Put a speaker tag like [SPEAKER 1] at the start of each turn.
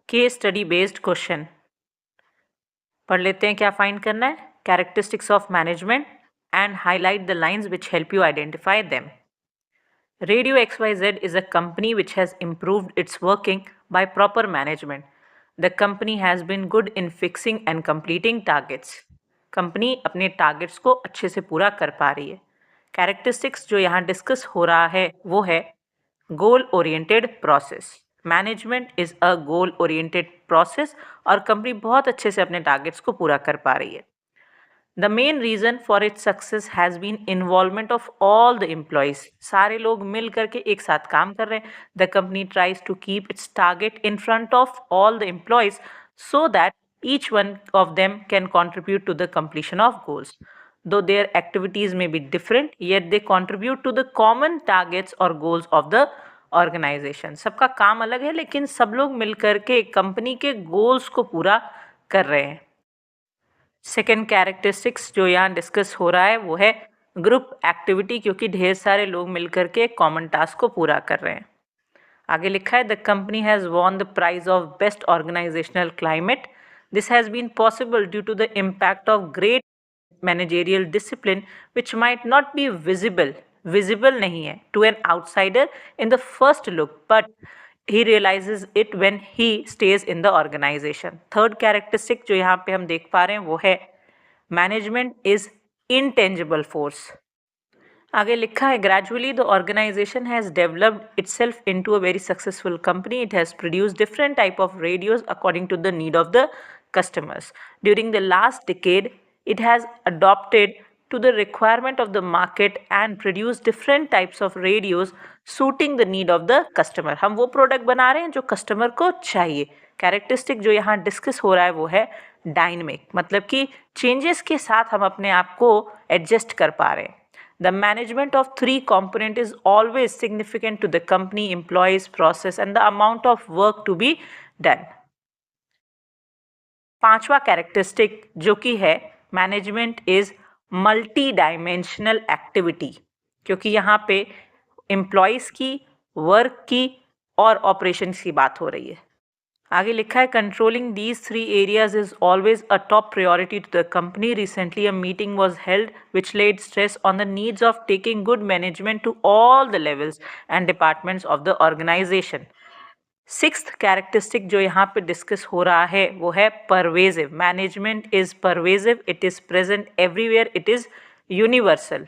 [SPEAKER 1] Case study based question पढ़ लेते हैं। क्या फाइंड करना है? Characteristics of management and highlight the lines which help you identify them. Radio XYZ is a company which has improved its working by proper management. The company has been good in fixing and completing targets. Company अपने targets को अच्छे से पूरा कर पा रही है. Characteristics जो यहाँ डिस्कस हो रहा है वो है goal oriented process. Management is a goal oriented process और कंपनी बहुत अच्छे से अपने टारगेट्स को पूरा कर पा रही है. The main reason for its success has been involvement of all the employees. सारे लोग मिल करके एक साथ काम कर रहे हैं. The company tries to keep its target in front of all the employees so that each one of them can contribute to the completion of goals. Though their activities may be different, yet they contribute to the common targets or goals of the organization. सबका काम अलग है लेकिन सब लोग मिल करके company के goals को पूरा कर रहे हैं. सेकेंड कैरेक्टरिस्टिक्स जो यहाँ डिस्कस हो रहा है वो है ग्रुप एक्टिविटी, क्योंकि ढेर सारे लोग मिलकर के कॉमन टास्क को पूरा कर रहे हैं. आगे लिखा है the company has won the prize of best organisational climate. This has been possible due to the impact of great managerial discipline which might not be visible नहीं है to an outsider in the first look, but he realizes it when he stays in the organization. Third characteristic जो यहाँ पे हम देख पा रहे हैं वो है मैनेजमेंट इज intangible force. आगे लिखा है gradually the organisation has developed itself into a very successful company. It has produced different type of radios according to the need of the customers. During the last decade, it has adopted to the requirement of the market and produce different types of radios suiting the need of the customer. हम वो product बना रहे हैं जो customer को चाहिए. Characteristic जो यहाँ डिस्कस हो रहा है वो है डायनेमिक, मतलब कि चेंजेस के साथ हम अपने आप को एडजस्ट कर पा रहे हैं. The management of three component is always significant to the company, employees, process and the amount of work to be done. पांचवा कैरेक्टरिस्टिक जो कि है management is multi dimensional activity, क्योंकि यहाँ पे एम्प्लॉयज़ की, वर्क की और ऑपरेशंस की बात हो रही है. आगे लिखा है controlling these three areas is always a top priority to the company. Recently a meeting was held which laid stress on the needs of taking good management to all the levels and departments of the organisation. Sixth characteristic जो यहाँ पे discuss हो रहा है वो है pervasive. Management is pervasive, it is present everywhere, it is universal.